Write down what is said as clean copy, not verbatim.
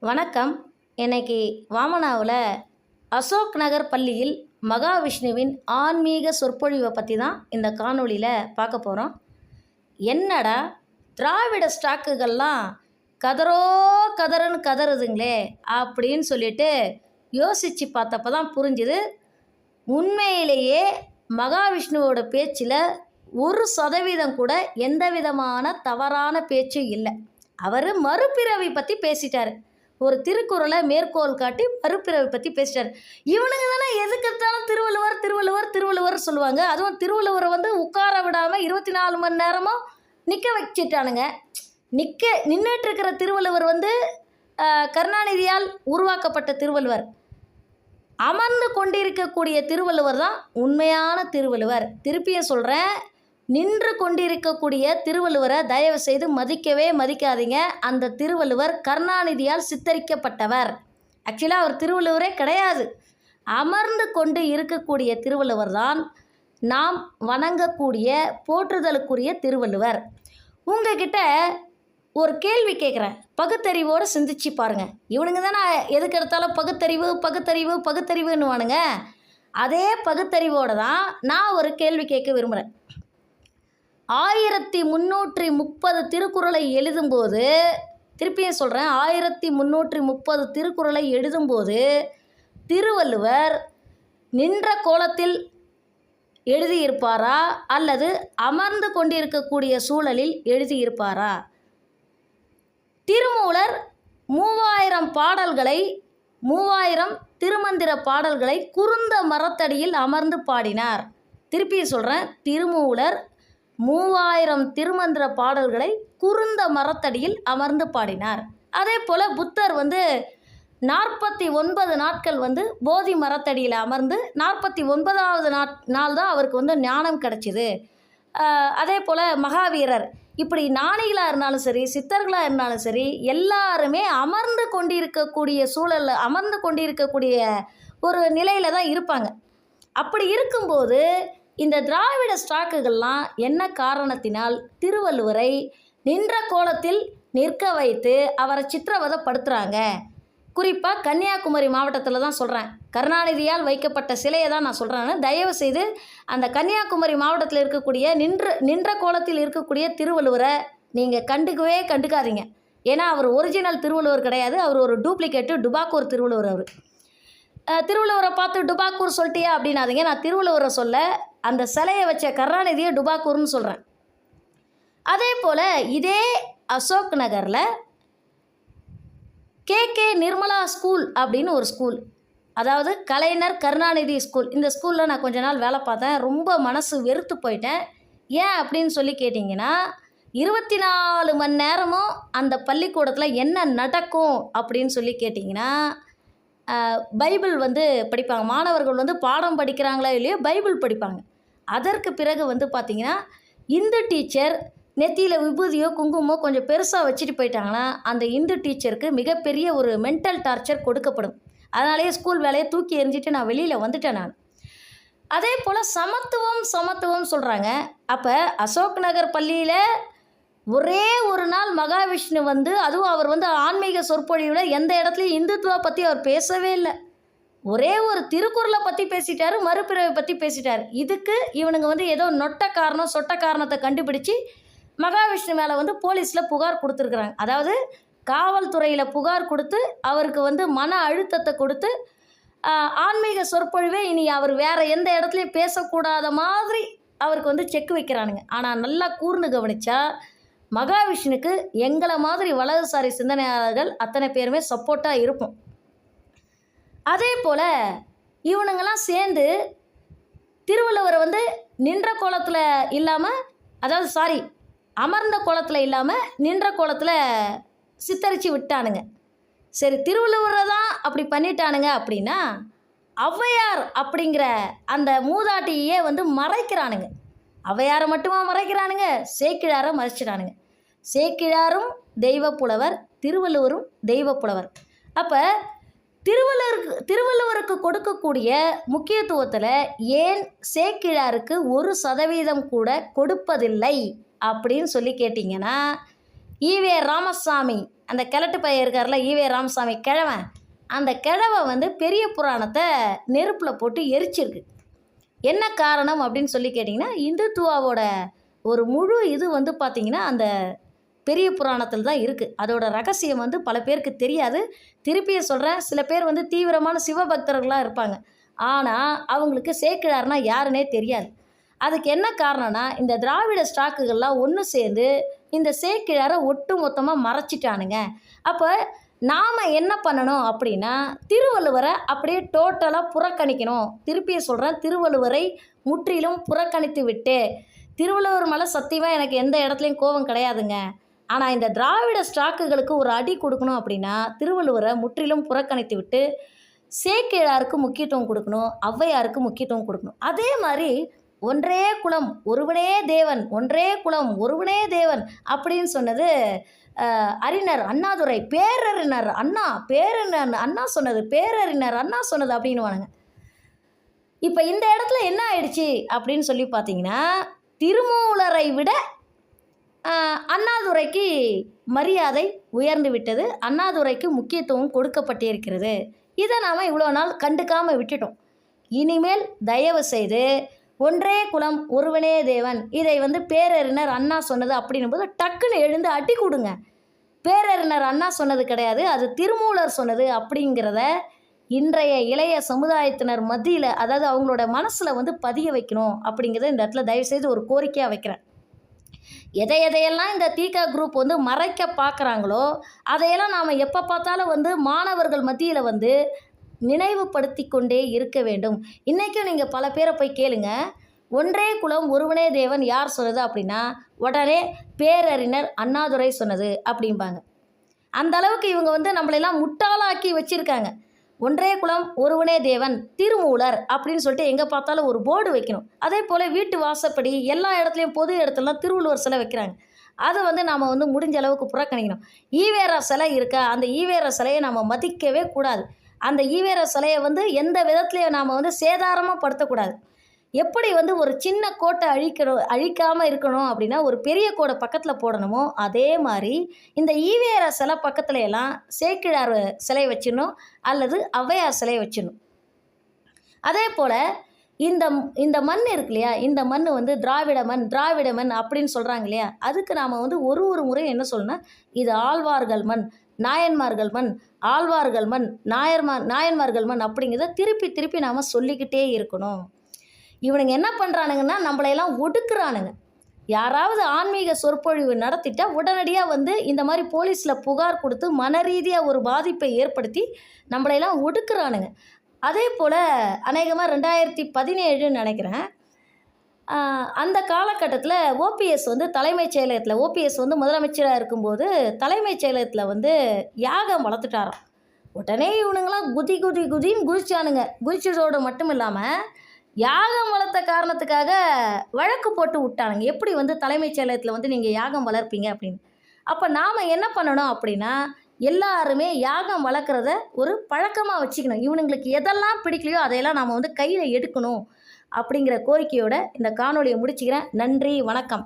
வணக்கம். இன்னைக்கு வாமனாவில் அசோக் நகர் பள்ளியில் மகாவிஷ்ணுவின் ஆன்மீக சொற்பொழிவை பற்றி தான் இந்த காணொளியில் பார்க்க போகிறோம். என்னடா திராவிட ஸ்டாக்குகள்லாம் கதறோ கதறுன்னு கதறுதுங்களே அப்படின்னு சொல்லிட்டு யோசித்து பார்த்தப்ப தான் புரிஞ்சுது. உண்மையிலேயே மகாவிஷ்ணுவோட பேச்சில் 1% கூட எந்த விதமான தவறான பேச்சும் இல்லை. அவர் மறுபிறவி பற்றி பேசிட்டார். ஒரு திருக்குறளை மேற்கோள் காட்டி மறுபிறவை பற்றி பேசிட்டார். இவனுங்க தானே எதுக்கெடுத்தாலும் திருவள்ளுவர் திருவள்ளுவர் திருவள்ளுவர் சொல்லுவாங்க. அதுவும் திருவள்ளுவரை உட்கார விடாமல் 24 மணி நேரமும் நிற்க வச்சிட்டானுங்க. நின்றுட்டு இருக்கிற திருவள்ளுவர் கருணாநிதியால் உருவாக்கப்பட்ட திருவள்ளுவர். அமர்ந்து கொண்டிருக்கக்கூடிய திருவள்ளுவர் தான் உண்மையான திருவள்ளுவர். திருப்பியும் சொல்கிறேன், நின்று கொண்டிருக்கக்கூடிய திருவள்ளுவரை தயவு செய்து மதிக்கவே மதிக்காதீங்க. அந்த திருவள்ளுவர் கருணாநிதியால் சித்தரிக்கப்பட்டவர். ஆக்சுவலாக அவர் திருவள்ளுவரே கிடையாது. அமர்ந்து கொண்டு இருக்கக்கூடிய திருவள்ளுவர் தான் நாம் வணங்கக்கூடிய போற்றுதலுக்குரிய திருவள்ளுவர். உங்ககிட்ட ஒரு கேள்வி கேட்குறேன், பகுத்தறிவோடு சிந்திச்சு பாருங்கள். இவனுங்க தானே எதுக்கு எடுத்தாலும் பகுத்தறிவு பகுத்தறிவு பகுத்தறிவுன்னுவானுங்க. அதே பகுத்தறிவோடு தான் நான் ஒரு கேள்வி கேட்க விரும்புகிறேன். 1330 திருக்குறளை எழுதும்போது, திருப்பியும் சொல்கிறேன், 1330 திருக்குறளை எழுதும்போது திருவள்ளுவர் நின்ற கோலத்தில் எழுதியிருப்பாரா அல்லது அமர்ந்து கொண்டிருக்கக்கூடிய சூழலில் எழுதியிருப்பாரா? திருமூலர் 3000 பாடல்களை 3000 திருமந்திர பாடல்களை குருந்த மரத்தடியில் அமர்ந்து பாடினார். திருப்பியும் சொல்கிறேன், திருமூலர் 3000 திருமந்திர பாடல்களை குருந்த மரத்தடியில் அமர்ந்து பாடினார். அதே போல் புத்தர் 49 நாட்கள் போதி மரத்தடியில் அமர்ந்து 49வது நாள் தான் அவருக்கு ஞானம் கிடச்சிது. அதே போல் மகாவீரர், இப்படி ஞானிகளாக இருந்தாலும் சரி, சித்தர்களாக இருந்தாலும் சரி, எல்லாருமே அமர்ந்து கொண்டிருக்கக்கூடிய சூழலில் அமர்ந்து கொண்டிருக்கக்கூடிய ஒரு நிலையில் தான் இருப்பாங்க. அப்படி இருக்கும்போது இந்த திராவிட ஸ்டாக்குகள்லாம் என்ன காரணத்தினால் திருவள்ளுவரை நின்ற கோலத்தில் நிற்க வைத்து அவரை சித்திரவதைப்படுத்துகிறாங்க? குறிப்பாக கன்னியாகுமரி மாவட்டத்தில் தான் சொல்கிறேன். கருணாநிதியால் வைக்கப்பட்ட சிலையை தான் நான் சொல்கிறேன். தயவு செய்து அந்த கன்னியாகுமரி மாவட்டத்தில் இருக்கக்கூடிய நின்ற கோலத்தில் இருக்கக்கூடிய திருவள்ளுவரை நீங்கள் கண்டுக்காதீங்க. ஏன்னா அவர் ஒரிஜினல் திருவள்ளுவர் கிடையாது. அவர் ஒரு டூப்ளிகேட்டு, டுபாக்கூர் திருவள்ளுவர். அவர் திருவள்ளுவரை பார்த்து டுபாக்கூர் சொல்லிட்டியா அப்படின்னாதீங்க. நான் திருவள்ளுவரை சொல்ல, அந்த சிலையை வச்ச கருணாநிதியை டுபாக்கூர்னு சொல்கிறேன். அதே போல் இதே அசோக் நகரில் கே நிர்மலா ஸ்கூல் அப்படின்னு ஒரு ஸ்கூல், அதாவது கலைஞர் கருணாநிதி ஸ்கூல். இந்த ஸ்கூலில் நான் கொஞ்ச நாள் வேலை பார்த்தேன். ரொம்ப மனசு வெறுத்து போயிட்டேன். ஏன் அப்படின்னு சொல்லி கேட்டிங்கன்னா, 24 மணி நேரமும் அந்த பள்ளிக்கூடத்தில் என்ன நடக்கும் அப்படின்னு சொல்லி கேட்டிங்கன்னா, பைபிள் படிப்பாங்க. மாணவர்கள் பாடம் படிக்கிறாங்களா இல்லையோ பைபிள் படிப்பாங்க. அதற்கு பிறகு பார்த்திங்கன்னா, இந்து டீச்சர் நெத்தியில் விபூதியோ குங்குமோ கொஞ்சம் பெருசாக வச்சுட்டு போயிட்டாங்கன்னா அந்த இந்து டீச்சருக்கு மிகப்பெரிய ஒரு மென்டல் டார்ச்சர் கொடுக்கப்படும். அதனாலேயே ஸ்கூல் வேலையை தூக்கி எறிஞ்சிட்டு நான் வெளியில் வந்துட்டேன் நான். அதே போல் சமத்துவம் சொல்கிறாங்க. அப்போ அசோக் நகர் பள்ளியில் ஒரே ஒரு நாள் மகாவிஷ்ணு அதுவும் அவர் ஆன்மீக சொற்பொழிவில் எந்த இடத்துலையும் இந்துத்துவா பற்றி அவர் பேசவே இல்லை. ஒரே ஒரு திருக்குறளை பற்றி பேசிட்டார், மறுபிறவை பற்றி பேசிட்டார். இதுக்கு இவனுங்க ஏதோ சொட்ட காரணத்தை கண்டுபிடிச்சி மகாவிஷ்ணு மேலே போலீஸில் புகார் கொடுத்துருக்குறாங்க. அதாவது காவல்துறையில் புகார் கொடுத்து அவருக்கு மன அழுத்தத்தை கொடுத்து ஆன்மீக சொற்பொழிவே இனி அவர் வேறு எந்த இடத்துலையும் பேசக்கூடாத மாதிரி அவருக்கு செக் வைக்கிறானுங்க. ஆனால் நல்லா கூர்ந்து கவனித்தா மகாவிஷ்ணுக்கு எங்களை மாதிரி வலதுசாரி சிந்தனையாளர்கள் அத்தனை பேருமே சப்போர்ட்டாக இருப்போம். அதே போல் இவனுங்கெல்லாம் சேர்ந்து திருவள்ளுவரை நின்ற கோலத்தில் இல்லாமல், அதாவது அமர்ந்த கோலத்தில் இல்லாமல் நின்ற கோலத்தில் சித்தரித்து விட்டானுங்க. சரி, திருவள்ளுவரை தான் அப்படி பண்ணிட்டானுங்க அப்படின்னா ஔவையார் அப்படிங்கிற அந்த மூதாட்டியே மறைக்கிறானுங்க. ஔவையாரை மட்டுமா மறைக்கிறானுங்க? சேக்கிழாரை மறைச்சிட்டானுங்க. சேக்கிழாரும் தெய்வப்புலவர், திருவள்ளுவரும் தெய்வப்புலவர். அப்போ திருவள்ளுவருக்கு கொடுக்கக்கூடிய முக்கியத்துவத்தில் ஏன் சேக்கிழாருக்கு 1% கூட கொடுப்பதில்லை அப்படின்னு சொல்லி கேட்டிங்கன்னா, ஈவே ராமசாமி அந்த கிழட்டு பையன் இருக்கார்ல ஈவே ராமசாமி கிழவன், அந்த கிழவை வந்து பெரிய புராணத்தை நெருப்பில் போட்டு எரிச்சிருக்கு. என்ன காரணம் அப்படின்னு சொல்லி கேட்டிங்கன்னா, இந்துத்துவாவோட ஒரு முழு இது வந்து பார்த்திங்கன்னா அந்த பெரிய புராணத்தில் தான் இருக்குது. அதோட ரகசியம் வந்து பல பேருக்கு தெரியாது. திருப்பியும் சொல்கிறேன், சில பேர் வந்து தீவிரமான சிவபக்தர்களாக இருப்பாங்க. ஆனால் அவங்களுக்கு சேக்கிழார்னா யாருன்னே தெரியாது. அதுக்கு என்ன காரணம்னா, இந்த திராவிட ஸ்டாக்குகள்லாம் ஒன்று சேர்ந்து இந்த சேக்கிழாரை ஒட்டு மொத்தமாக மறைச்சிட்டானுங்க. அப்போ நாம் என்ன பண்ணணும் அப்படின்னா, திருவள்ளுவரை அப்படியே டோட்டலாக புறக்கணிக்கணும். திருப்பியும் சொல்கிறேன், திருவள்ளுவரை முற்றிலும் புறக்கணித்து விட்டு, திருவள்ளுவர் மேலே சத்தியமாக எனக்கு எந்த இடத்துலையும் கோபம் கிடையாதுங்க. ஆனால் இந்த திராவிட ஸ்டாக்குகளுக்கு ஒரு அடி கொடுக்கணும் அப்படின்னா, திருவள்ளுவரை முற்றிலும் புறக்கணித்து விட்டு சேக்கிழாருக்கு முக்கியத்துவம் கொடுக்கணும், ஔவையாருக்கு முக்கியத்துவம் கொடுக்கணும். அதே மாதிரி ஒன்றே குலம் ஒருவனே தேவன், ஒன்றே குலம் ஒருவனே தேவன் அப்படின்னு சொன்னது அறிஞர் அண்ணாதுரை. பேரறிஞர் அண்ணா, பேரறிஞர் அண்ணா சொன்னது, பேரறிஞர் அண்ணா சொன்னது அப்படின்னுவானுங்க. இப்போ இந்த இடத்துல என்ன ஆயிடுச்சு அப்படின்னு சொல்லி பார்த்தீங்கன்னா, திருமூலரை விட அண்ணாதுரைக்கு மரியாதை உயர்ந்து விட்டது, அண்ணாதுரைக்கு முக்கியத்துவம் கொடுக்கப்பட்டிருக்கிறது. இதை நாம் இவ்வளோ நாள் கண்டுக்காமல் விட்டுட்டோம். இனிமேல் தயவு செய்து ஒன்றே குலம் ஒருவனே தேவன், இதை வந்து பேரறிஞர் அண்ணா சொன்னது அப்படின்னும்போது டக்குன்னு எழுந்து அடி கொடுங்க. பேரறிஞர் அண்ணா சொன்னது கிடையாது, அது திருமூலர் சொன்னது அப்படிங்கிறத இன்றைய இளைய சமுதாயத்தினர் மத்தியில், அதாவது அவங்களோட மனசில் வந்து பதிய வைக்கணும் அப்படிங்கிறத இந்த இடத்துல தயவுசெய்து ஒரு கோரிக்கையாக வைக்கிறேன். எதையெல்லாம் இந்த தீகா குரூப் வந்து மறைக்க பார்க்குறாங்களோ அதையெல்லாம் நாம் எப்போ பார்த்தாலும் வந்து மாணவர்கள் மத்தியில் வந்து நினைவுபடுத்தி கொண்டே இருக்க வேண்டும். இன்றைக்கும் நீங்கள் பல பேரை போய் கேளுங்க, ஒன்றே குலம் ஒருவனே தேவன் யார் சொன்னது அப்படின்னா உடனே பேரறிஞர் அண்ணாதுரை சொன்னது அப்படிம்பாங்க. அந்த அளவுக்கு இவங்க வந்து நம்மளெல்லாம் முட்டாளாக்கி வச்சுருக்காங்க. ஒன்றே குலம் ஒருவனே தேவன் திருமூலர் அப்படின்னு சொல்லிட்டு எங்கே பார்த்தாலும் ஒரு போர்டு வைக்கணும். அதே போல் வீட்டு வாசப்படி எல்லா இடத்துலையும் பொது இடத்துலலாம் திருவள்ளுவர் சிலை வைக்கிறாங்க. அதை வந்து நாம் வந்து முடிஞ்ச அளவுக்கு புறக்கணிக்கணும். ஈவேரா சிலை இருக்கா, அந்த ஈவேரா சிலையை நாம் மதிக்கவே கூடாது. அந்த ஈவேரா சிலையை வந்து எந்த விதத்துலையும் நாம் வந்து சேதாரமாக படுத்தக்கூடாது. எப்படி வந்து ஒரு சின்ன கோட்டை அழிக்காமல் இருக்கணும் அப்படின்னா ஒரு பெரிய கோடை பக்கத்தில் போடணுமோ அதே மாதிரி இந்த ஈவேரா சிலை பக்கத்துல எல்லாம் சேக்கிழார் சிலை வச்சிடணும் அல்லது ஔவையார் சிலை வச்சிடணும். அதே போல் இந்த மண் இருக்கு இல்லையா, இந்த மண் வந்து திராவிட மண் அப்படின்னு சொல்கிறாங்க இல்லையா, அதுக்கு நாம் வந்து ஒரு முறையும் என்ன சொல்லணும்னா, இது ஆழ்வார்கள் மண், நாயன்மார்கள் மண், ஆழ்வார்கள் மண், நாயன்மார்கள் மண் அப்படிங்கிறத திருப்பி நாம் சொல்லிக்கிட்டே இருக்கணும். இவனுங்க என்ன பண்ணுறானுங்கன்னா, நம்மளையெல்லாம் ஒடுக்குறானுங்க. யாராவது ஆன்மீக சொற்பொழிவு நடத்திட்டா உடனடியாக வந்து இந்த மாதிரி போலீஸில் புகார் கொடுத்து மன ரீதியாக ஒரு பாதிப்பை ஏற்படுத்தி நம்மளையெல்லாம் ஒடுக்குறானுங்க. அதே போல் அநேகமாக 2017 நினைக்கிறேன், அந்த காலகட்டத்தில் ஓபிஎஸ் வந்து தலைமைச் செயலகத்தில், ஓபிஎஸ் வந்து முதலமைச்சராக இருக்கும்போது தலைமைச் செயலகத்தில் வந்து யாகம் வளர்த்துட்டாராம். உடனே இவனுங்களாம் குதின்னு குதிச்சானுங்க. குதிச்சதோடு மட்டும் இல்லாமல் யாகம் வளர்த்த காரணத்துக்காக வழக்கு போட்டு விட்டானுங்க. எப்படி வந்து தலைமைச் செயலகத்தில் வந்து நீங்கள் யாகம் வளர்ப்பீங்க அப்படின்னு. அப்போ நாம் என்ன பண்ணணும் அப்படின்னா, எல்லாருமே யாகம் வளர்க்குறத ஒரு பழக்கமாக வச்சுக்கணும். இவனுங்களுக்கு எதெல்லாம் பிடிக்கலையோ அதையெல்லாம் நாம் வந்து கையில் எடுக்கணும் அப்படிங்கிற கோரிக்கையோடு இந்த காணொலியை முடிச்சுக்கிறேன். நன்றி, வணக்கம்.